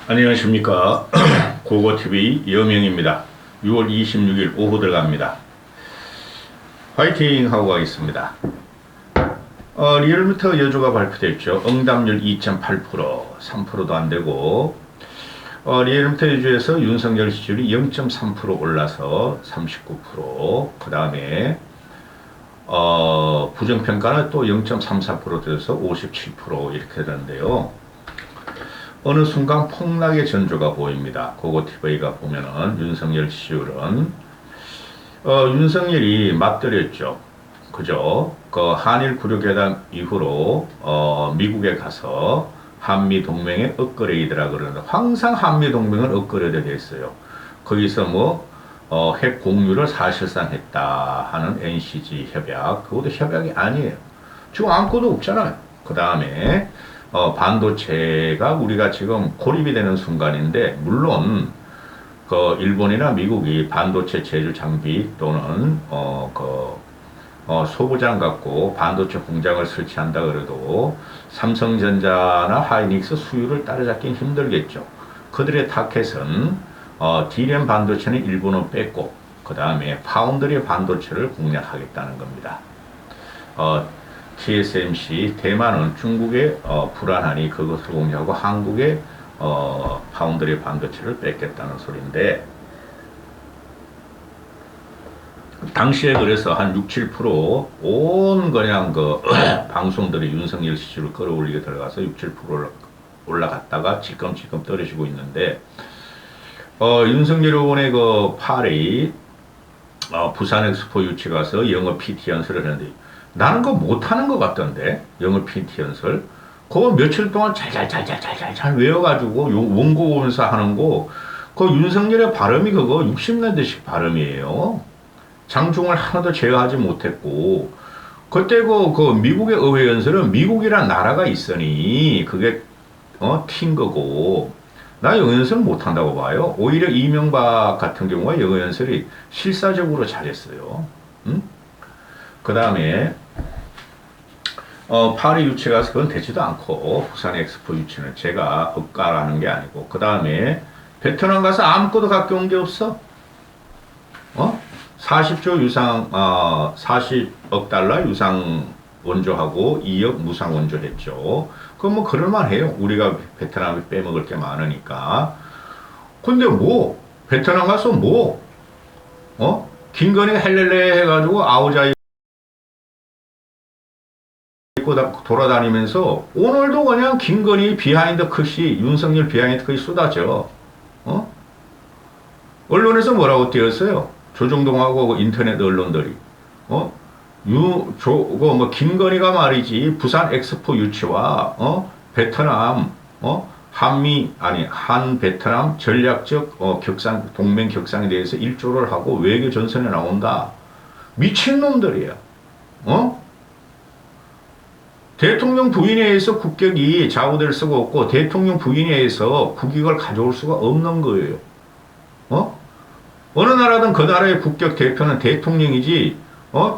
안녕하십니까. 고고TV 여명입니다. 6월 26일 오후 들어갑니다. 화이팅 하고 가겠습니다. 리얼미터 여주가 발표됐죠. 응답률 2.8%, 3%도 안 되고, 리얼미터 여주에서 윤석열 지지율이 0.3% 올라서 39%, 그 다음에, 부정평가는 또 0.34% 돼서 57% 이렇게 되는데요. 어느 순간 폭락의 전조가 보입니다. 고고TV가 보면은 윤석열 지지율은 윤석열이 맞들였죠. 그죠? 그 한일 구류회담 이후로 미국에 가서 한미 동맹의 업그레이드라 그러는데 항상 한미 동맹은 업그레이드 됐어요. 거기서 핵 공유를 사실상 했다 하는 NCG 협약, 그것도 협약이 아니에요. 지금 아무것도 없잖아요. 그 다음에 반도체가 우리가 지금 고립이 되는 순간인데, 물론, 일본이나 미국이 반도체 제조 장비 또는, 소부장 갖고 반도체 공장을 설치한다 그래도 삼성전자나 하이닉스 수율을 따라잡긴 힘들겠죠. 그들의 타켓은, D램 반도체는 일본은 뺐고, 그 다음에 파운드리 반도체를 공략하겠다는 겁니다. TSMC, 대만은 중국의 불안하니 그것을 공유하고 한국의 파운드리 반도체를 뺏겠다는 소리인데, 당시에 그래서 한 6, 7%온 그냥 방송들이 윤석열 지지율을 끌어올리게 들어가서 6, 7% 올라갔다가 지금지금 떨어지고 있는데, 윤석열 의원의 그 팔이 부산 엑스포 유치 가서 영어 PT 연설을 했는데, 나는 그거 못하는 것 같던데, 영어 PT 연설. 그거 며칠 동안 잘 외워가지고, 원고 보면서 하는 거, 그 윤석열의 발음이 그거 60년대식 발음이에요. 장중을 하나도 제어하지 못했고, 그때 그 미국의 의회 연설은 미국이란 나라가 있으니, 그게, 튄 거고, 나 영어 연설 못한다고 봐요. 오히려 이명박 같은 경우가 영어 연설이 실사적으로 잘했어요. 응? 그 다음에, 파리 유치 가서 그건 되지도 않고, 부산 엑스포 유치는 제가 억가라는 게 아니고, 그 다음에 베트남 가서 아무것도 가져온 게 없어. 40조 유상, 40억 달러 유상 원조하고 2억 무상 원조 했죠. 그건 그럴만해요. 우리가 베트남에 빼먹을 게 많으니까. 근데 베트남 가서 김건희가 헬렐레 해가지고 아우자이 입고 돌아다니면서 오늘도 그냥 김건희 비하인드 컷이, 윤석열 비하인드 컷이 쏟아져. 언론에서 뭐라고 띄었어요? 조중동하고 인터넷 언론들이. 김건희가 말이지, 부산 엑스포 유치와, 베트남, 한 베트남 전략적, 동맹 격상에 대해서 일조를 하고 외교 전선에 나온다. 미친놈들이야. 대통령 부인에 의해서 국격이 좌우될 수가 없고, 대통령 부인에 의해서 국익을 가져올 수가 없는 거예요. 어느 나라든 그 나라의 국격 대표는 대통령이지,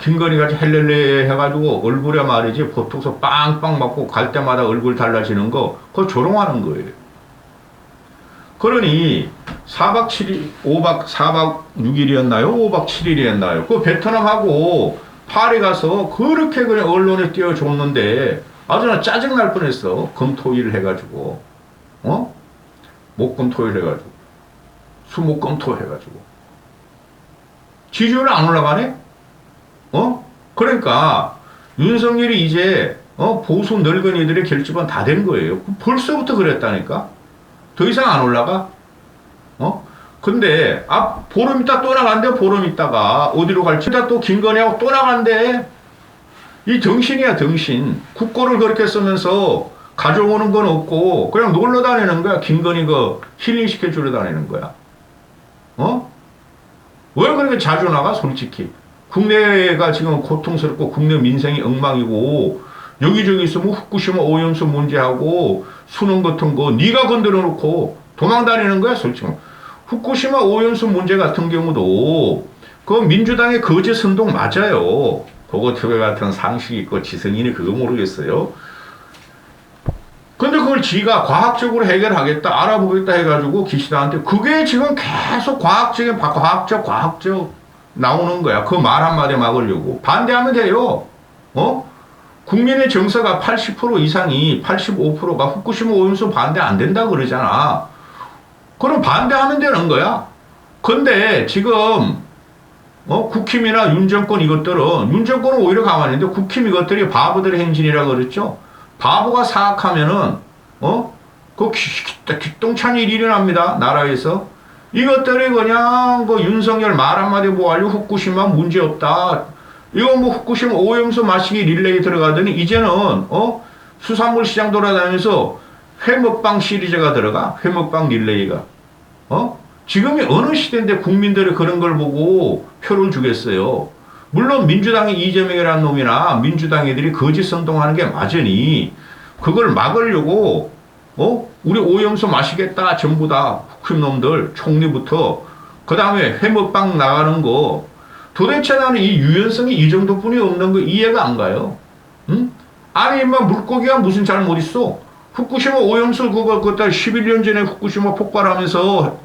김건희같이 헬렐레 해가지고 얼굴에 말이지, 보톡스 빵빵 맞고 갈 때마다 얼굴 달라지는 거, 그거 조롱하는 거예요. 그러니, 4박 7일, 4박 6일이었나요? 5박 7일이었나요? 그 베트남하고 파리 가서 그렇게 그냥 언론에 띄워줬는데, 아주 나 짜증날 뻔했어. 금토일 해가지고. 목금토일 해가지고. 수목금토 해가지고. 지지율 안 올라가네? 그러니까, 윤석열이 이제, 보수 늙은이들의 결집은 다 된 거예요. 벌써부터 그랬다니까? 더 이상 안 올라가? 근데, 보름 있다 또 나간대, 보름 있다가. 어디로 갈지, 또 김건희하고 또 나간대. 이 정신이야, 정신. 국고를 그렇게 쓰면서 가져오는 건 없고, 그냥 놀러 다니는 거야. 김건희 힐링시켜 주러 다니는 거야. 왜 그렇게 자주 나가, 솔직히? 국내가 지금 고통스럽고, 국내 민생이 엉망이고, 여기저기서 후쿠시마 오염수 문제하고, 수능 같은 거, 네가 건드려 놓고 도망 다니는 거야, 솔직히. 후쿠시마 오염수 문제 같은 경우도, 그 민주당의 거짓 선동 맞아요. 고고TV 같은 상식 있고 지성인이 그거 모르겠어요. 근데 그걸 지가 과학적으로 해결하겠다, 알아보겠다 해가지고 기시다한테 그게 지금 계속 과학적 나오는 거야. 그 말 한마디 막으려고. 반대하면 돼요. 어? 국민의 정서가 80% 이상이 85%가 후쿠시마 오염수 반대 안 된다 그러잖아. 그럼 반대하면 되는 거야. 근데 지금 국힘이나 윤 정권 이것들은 윤 정권은 오히려 가만히 있는데 국힘 이것들이 바보들의 행진이라 그랬죠. 바보가 사악하면은 그 기똥찬 일이 일어납니다. 나라에서. 이것들이 그냥 그 윤석열 말 한마디 뭐 알려 후쿠시마 문제 없다. 이거 뭐 후쿠시마 오염수 마시기 릴레이 들어가더니 이제는 수산물 시장 돌아다니면서 회먹방 시리즈가 들어가. 회먹방 릴레이가. 지금이 어느 시대인데 국민들이 그런 걸 보고 표를 주겠어요. 물론 민주당의 이재명이라는 놈이나 민주당 애들이 거짓 선동하는 게 맞으니 그걸 막으려고 우리 오염수 마시겠다 전부 다 국힘 놈들 총리부터 그 다음에 회먹방 나가는 거 도대체 나는 이 유연성이 이 정도뿐이 없는 거 이해가 안 가요. 응? 아니 인마 물고기가 무슨 잘못 있어? 후쿠시마 오염수 그거 11년 전에 후쿠시마 폭발하면서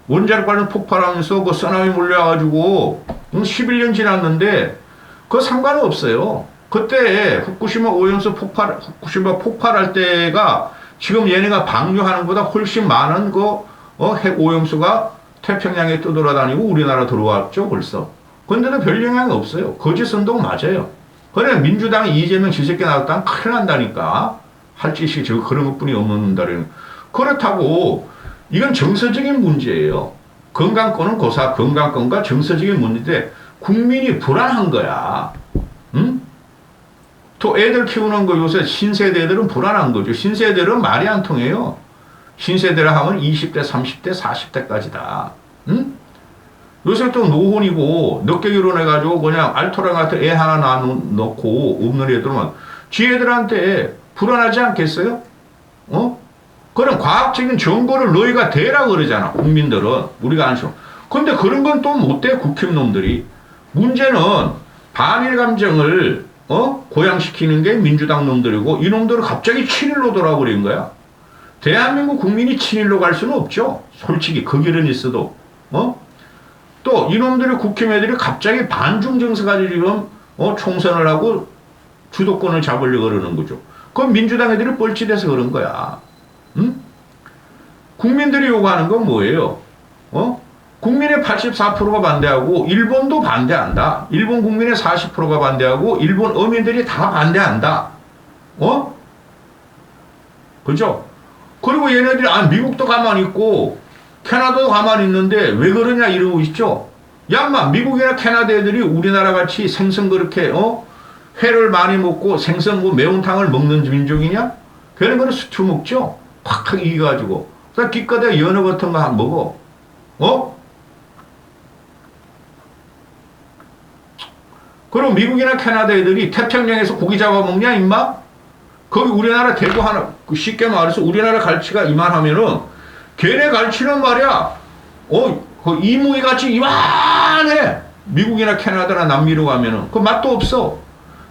원자력 발전 폭발하면서 그 쓰나미 몰려가지고 11년 지났는데 그거 상관없어요. 그때 후쿠시마 오염수 후쿠시마 폭발할 때가 지금 얘네가 방류하는 것보다 훨씬 많은 핵 오염수가 태평양에 떠돌아다니고 우리나라 들어왔죠 벌써. 그런데도 별 영향이 없어요. 거짓 선동 맞아요. 그래 민주당 이재명 지새끼 나왔다면 큰일 난다니까. 할 짓이 그런 것뿐이 없는다는. 그렇다고 이건 정서적인 문제예요. 건강권은 건강권과 정서적인 문제인데 국민이 불안한 거야. 응? 또 애들 키우는 거 요새 신세대들은 불안한 거죠. 신세대들은 말이 안 통해요. 신세대라 하면 20대, 30대, 40대까지다. 응? 요새 또 노혼이고 늦게 결혼해가지고 그냥 알토란 같은 애 하나 낳고 없는 애들은 지 애들한테 불안하지 않겠어요? 그런 과학적인 정보를 너희가 대라 그러잖아. 국민들은. 우리가 안 써. 근데 그런 건 또 못돼 국힘 놈들이. 문제는 반일 감정을 고양시키는 게 민주당 놈들이고 이 놈들은 갑자기 친일로 돌아버린 거야. 대한민국 국민이 친일로 갈 수는 없죠. 솔직히 그 길은 있어도. 또 이놈들의 국힘 애들이 갑자기 반중 정서 가지고 총선을 하고 주도권을 잡으려고 그러는 거죠. 그건 민주당 애들이 뻘짓해서 그런 거야. 응? 국민들이 요구하는 건 뭐예요? 국민의 84%가 반대하고 일본도 반대한다. 일본 국민의 40%가 반대하고 일본 어민들이 다 반대한다. 그죠? 그리고 얘네들이 미국도 가만히 있고 캐나다도 가만히 있는데 왜 그러냐 이러고 있죠. 양마 미국이나 캐나다 애들이 우리나라 같이 생선 그렇게 회를 많이 먹고 생선 매운탕을 먹는 민족이냐? 걔는 그런 스튜 먹죠. 콱콱 이겨가지고. 그래서 기껏해 연어 같은 거 한 먹어. 그럼 미국이나 캐나다 애들이 태평양에서 고기 잡아먹냐 임마? 거기 우리나라 대구 하나 쉽게 말해서 우리나라 갈치가 이만하면은 걔네 갈치는 말이야 그 이무이 같이 이만해. 미국이나 캐나다나 남미로 가면은 그 맛도 없어.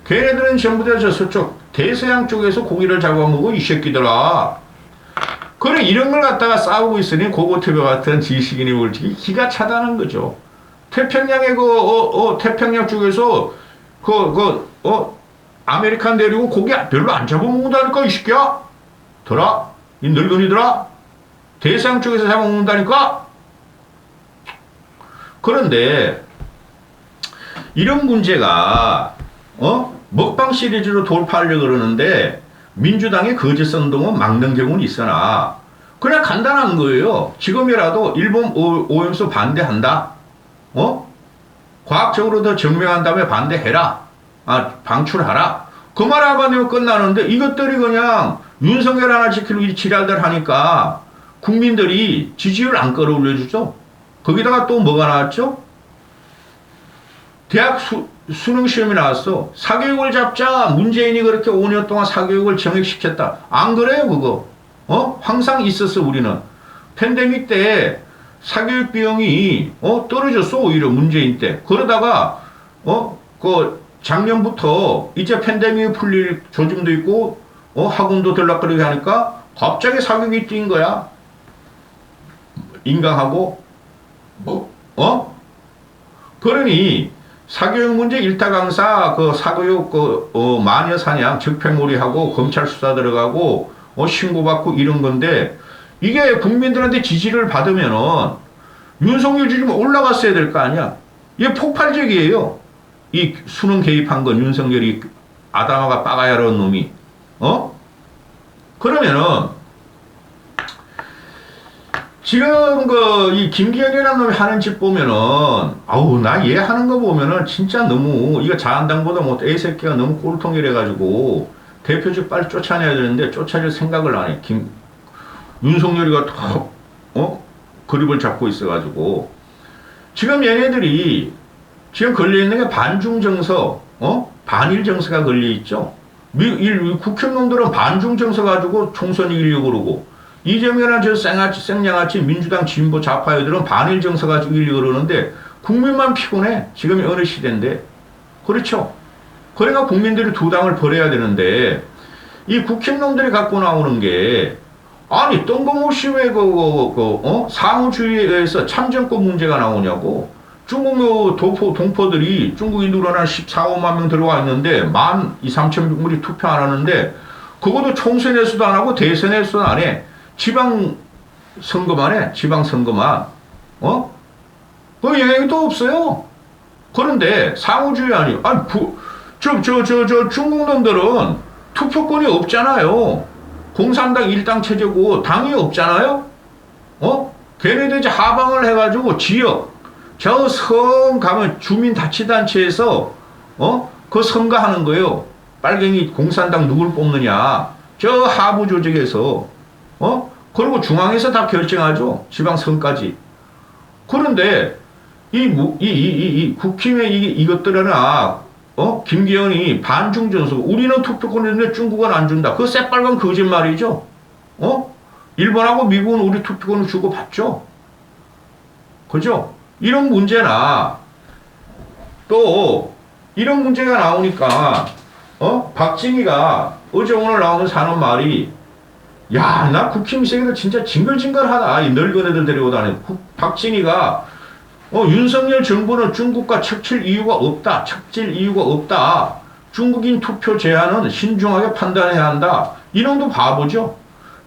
걔네들은 전부 다 저 서쪽 대서양 쪽에서 고기를 잡아먹어 이 새끼들아. 그래 이런 걸 갖다가 싸우고 있으니 고고태배 같은 지식인이 올지 기가 차다는 거죠. 태평양의 태평양 쪽에서 아메리칸 데리고 고기 별로 안 잡아먹는다니까 이 새끼야. 더라 이 늙은이들아. 대서양 쪽에서 잡아먹는다니까. 그런데 이런 문제가 먹방 시리즈로 돌파하려고 그러는데 민주당의 거짓 선동은 막는 경우는 있으나 그냥 간단한 거예요. 지금이라도 일본 오염수 반대한다. 과학적으로 더 증명한 다음에 반대해라. 방출하라. 그 말 한마디면 끝나는데 이것들이 그냥 윤석열 하나 지키려고 이 지랄들 하니까 국민들이 지지율 안 끌어올려주죠. 거기다가 또 뭐가 나왔죠? 대학 수능 시험이 나왔어. 사교육을 잡자. 문재인이 그렇게 5년 동안 사교육을 정액시켰다. 안 그래요 그거? 항상 있었어 우리는. 팬데믹 때 사교육 비용이 떨어졌어 오히려 문재인 때. 그러다가 작년부터 이제 팬데믹이 풀릴 조짐도 있고 학원도 들락거리게 하니까 갑자기 사격이 뛴 거야. 인강하고, 뭐? 그러니, 사교육 문제 일타 강사, 사교육, 마녀 사냥, 적폐몰이하고, 검찰 수사 들어가고, 신고받고 이런 건데, 이게 국민들한테 지지를 받으면은, 윤석열 지지율 올라갔어야 될 거 아니야. 이게 폭발적이에요. 이 수능 개입한 건 윤석열이 아담하가 빠가야라는 놈이. 그러면은, 지금 이 김기현이라는 놈이 하는 짓 보면은, 아우, 나 얘 하는 거 보면은 진짜 너무, 이거 자한당보다 뭐, 애 새끼가 너무 꼴통이래가지고, 대표직 빨리 쫓아내야 되는데, 쫓아낼 생각을 안 해. 윤석열이가 더, 그립을 잡고 있어가지고. 지금 얘네들이, 지금 걸려있는 게 반중정서, 반일정서가 걸려있죠. 국힘놈들은 반중정서 가지고 총선 이기려고 그러고, 이재명이나 저 생양아치 민주당 진보 좌파 애들은 반일 정서 가지고 이기려고 그러는데 국민만 피곤해. 지금이 어느 시대인데. 그렇죠. 그러니까 국민들이 두 당을 버려야 되는데 이 국힘놈들이 갖고 나오는 게 아니 뜬금없이 왜 사무주의에서 참정권 문제가 나오냐고. 중국 동포들이 중국인으로 한 14, 5만 명 들어와 있는데 12,300명이 투표 안 하는데 그것도 총선에서도 안 하고 대선에서도 안 해. 지방선거만 해. 지방선거만. 그 영향이 또 없어요. 그런데 상호주의 아니에요. 아니, 중국 놈들은 투표권이 없잖아요. 공산당 일당 체제고 당이 없잖아요. 걔네들 이제 하방을 해가지고 지역, 저 성 가면 주민자치단체에서 그 선거하는 거예요. 빨갱이 공산당 누굴 뽑느냐. 저 하부 조직에서 그리고 중앙에서 다 결정하죠. 지방선까지. 그런데 이 국힘의 이것들이나 김기현이 반중전서 우리는 투표권을 줬는데 중국은 안 준다. 그거 새빨간 거짓말이죠. 일본하고 미국은 우리 투표권을 주고 받죠. 그죠? 이런 문제나 또 이런 문제가 나오니까 박진희가 어제 오늘 나오면서 하는 말이 야, 나 국힘 세계도 진짜 징글징글하다. 이 늙은 애들 데리고 다니고. 박진희가, 윤석열 정부는 중국과 척칠 이유가 없다. 척질 이유가 없다. 중국인 투표 제한은 신중하게 판단해야 한다. 이놈도 바보죠.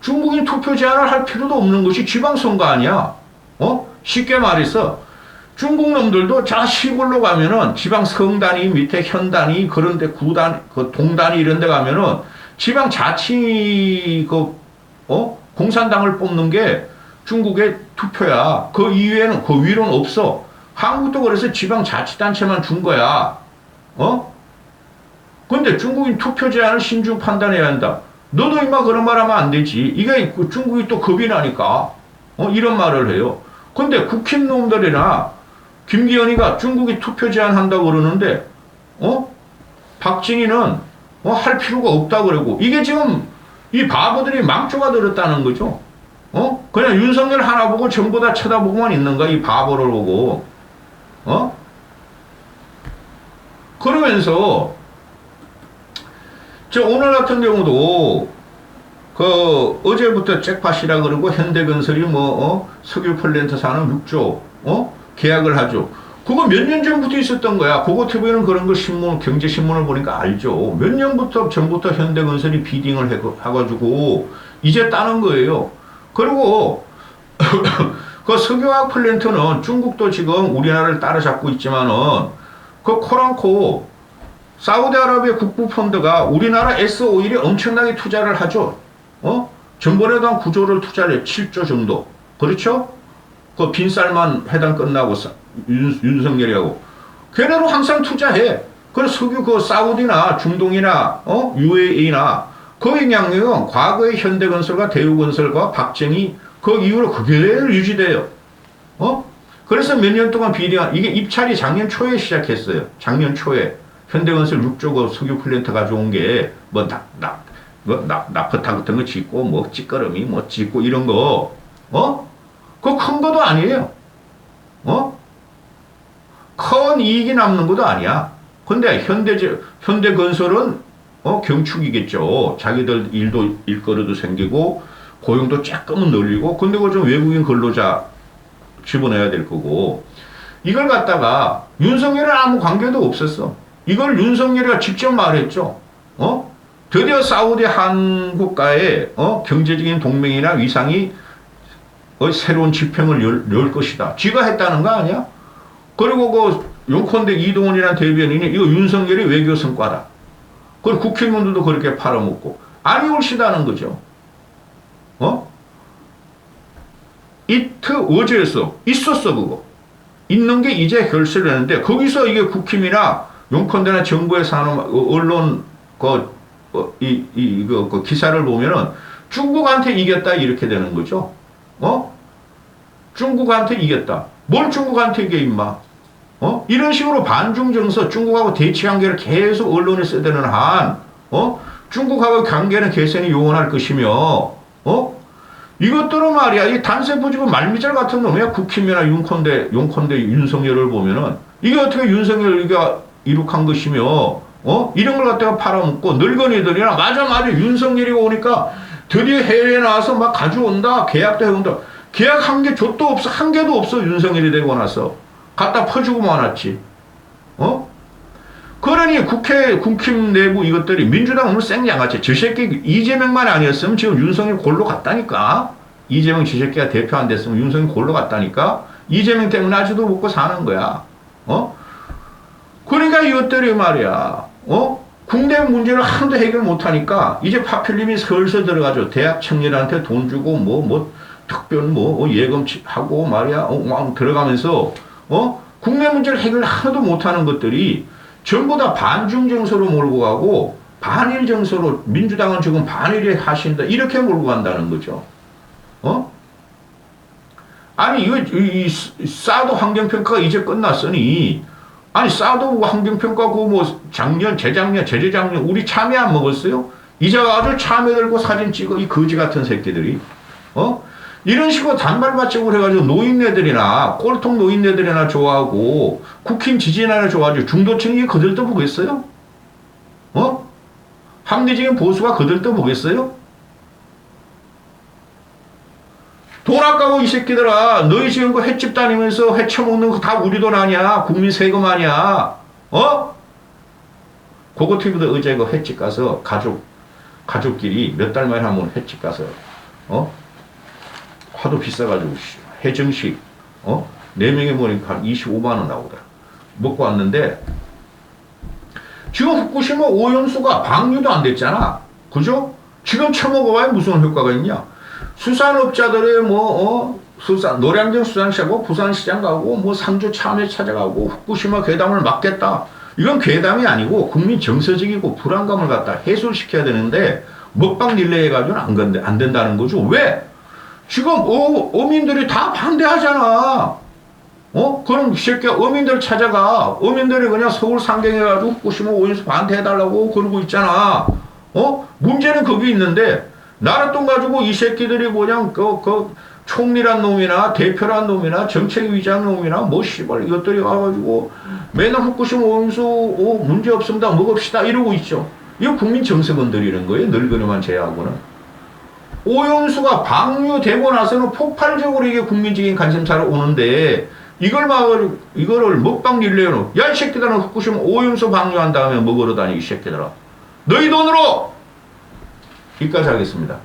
중국인 투표 제한을 할 필요도 없는 것이 지방선거 아니야. 쉽게 말해서, 중국 놈들도 자 시골로 가면은 지방 성단위 밑에 현단위 그런데 구단, 동단위 이런 데 가면은 지방 자치 공산당을 뽑는 게 중국의 투표야. 그 이외에는, 그 위로는 없어. 한국도 그래서 지방자치단체만 준 거야. 근데 중국인 투표 제한을 신중 판단해야 한다. 너도 임마 그런 말 하면 안 되지. 이게 중국이 또 겁이 나니까. 이런 말을 해요. 근데 국힘 놈들이나 김기현이가 중국이 투표 제한한다고 그러는데, 박진희는 할 필요가 없다고 그러고, 이게 지금 이 바보들이 망조가 들었다는 거죠. 그냥 윤석열 하나 보고 전부 다 쳐다보고만 있는 거야. 이 바보를 보고. 그러면서, 오늘 같은 경우도, 어제부터 잭팟이라 그러고, 현대건설이 석유 플랜트 사는 6조, 계약을 하죠. 그거 몇 년 전부터 있었던 거야. 고고TV는 그런 거 경제신문을 보니까 알죠. 몇 년부터 전부터 현대건설이 비딩을 해가지고 이제 따는 거예요. 그리고 그 석유화학 플랜트는 중국도 지금 우리나라를 따라잡고 있지만은 그 코랑코 사우디아라비아 국부펀드가 우리나라 S-오일에 엄청나게 투자를 하죠. 전번에도 한 9조를 투자를 해요. 7조 정도. 그렇죠? 그 빈쌀만 회담 끝나고 윤석열이하고 걔네로 항상 투자해. 그래서 석유 사우디나 중동이나 UAE나 그 영향력은 과거의 현대건설과 대우건설과 박정희 그 이후로 그대로 유지돼요. 그래서 몇 년 동안 비리가 이게 입찰이 작년 초에 시작했어요. 작년 초에 현대건설 6조 그 석유 플랜트 가져온 게 나프타 같은 거 짓고 찌꺼러미 짓고 이런 거 그거 큰 것도 아니에요. 큰 이익이 남는 것도 아니야. 근데 현대건설은 경축이겠죠. 자기들 일거리도 생기고 고용도 조금은 늘리고 근데 그걸 좀 외국인 근로자 집어넣어야 될 거고 이걸 갖다가 윤석열은 아무 관계도 없었어. 이걸 윤석열이가 직접 말했죠. 드디어 사우디 한국과의 경제적인 동맹이나 위상이 새로운 지평을 열 것이다. 지가 했다는 거 아니야? 그리고 그 용컨대 이동훈이라는 대변인이 이거 윤석열이 외교 성과다. 그리고 국회의원들도 그렇게 팔아먹고 아니 옳시다는 거죠. 어제였어. 있었어 그거. 있는 게 이제 결실을 했는데 거기서 이게 국힘이나 용컨대나 정부에서 하는 언론 그 기사를 보면은 중국한테 이겼다 이렇게 되는 거죠. 중국한테 이겼다. 뭘 중국한테 이겨 임마. 이런 식으로 반중 정서 중국하고 대치 관계를 계속 언론에 쓰대는 한 중국하고 관계는 개선이 요원할 것이며 이것들은 말이야 이 단세포지고 말미잘 같은 놈이야. 국힘이나 용컨대 윤석열을 보면은 이게 어떻게 윤석열이가 이룩한 것이며 이런 걸 갖다가 팔아먹고 늙은이들이나 맞아 윤석열이 오니까 드디어 해외에 나와서 막 가져온다. 계약도 해온다. 계약 한 개 줬도 없어. 한 개도 없어. 윤석열이 되고 나서 갖다 퍼주고 말았지. 그러니 국힘 내부 이것들이 민주당 오늘 생양아치 저 새끼 이재명만 아니었으면 지금 윤석열 골로 갔다니까. 이재명 저 새끼가 대표 안 됐으면 윤석열 골로 갔다니까. 이재명 때문에 아직도 먹고 사는 거야. 그러니까 이것들이 말이야. 국내 문제를 하나도 해결 못하니까 이제 파퓰림이 슬슬 들어가죠. 대학 청년한테 돈 주고 특별 예금하고 말이야 들어가면서 국내 문제를 해결 하나도 못하는 것들이 전부 다 반중 정서로 몰고 가고 반일 정서로 민주당은 지금 반일에 하신다 이렇게 몰고 간다는 거죠. 아니 이거 이 사드 환경평가가 이제 끝났으니 아니 사드 환경평가 작년 재작년 우리 참외 안 먹었어요? 이제 아주 참외 들고 사진 찍어 이 거지 같은 새끼들이 이런 식으로 단발바짝을 해가지고 노인네들이나 꼴통 노인네들이나 좋아하고 국힘 지지나라 좋아하죠. 중도층이 거들떠 보겠어요? 합리적인 보수가 거들떠 보겠어요? 돈 아까워 이 새끼들아. 너희 지금 그 횟집 다니면서 회 처먹는 거 다 우리 돈 아니야. 국민 세금 아니야. 그거 TV도 어제 그 횟집 가서 가족끼리 몇 달 만에 한 번 횟집 가서 하도 비싸가지고 해정식 4명이 모니까 한 25만원 나오더라. 먹고 왔는데 지금 후쿠시마 오염수가 방류도 안 됐잖아. 그죠? 지금 처먹어봐야 무슨 효과가 있냐. 수산업자들의 노량진 수산시장하고 부산시장 가고 상주 참외 찾아가고 후쿠시마 괴담을 막겠다. 이건 괴담이 아니고 국민 정서적이고 불안감을 갖다 해소시켜야 되는데 먹방 릴레이 해가지고는 안 된다는 거죠. 왜? 지금 어민들이 다 반대하잖아. 그럼 이 새끼야 어민들 찾아가. 어민들이 그냥 서울 상경해가지고 후쿠시마 오염수 반대해달라고 그러고 있잖아. 문제는 거기 있는데 나라 돈 가지고 이 새끼들이 그냥 총리란 놈이나 대표란 놈이나 정책위장 놈이나 씨발 이것들이 와가지고 맨날 후쿠시마 오염수 문제 없습니다 먹읍시다 이러고 있죠. 이거 국민 정서 건드리는 거예요. 늙은이만 제외하고는. 오염수가 방류되고 나서는 폭발적으로 이게 국민적인 관심사로 오는데 이거를 먹방 릴레이로 야 이 새끼들은 후쿠시마 오염수 방류한 다음에 먹으러 다니 이 새끼들아. 너희 돈으로! 여기까지 하겠습니다.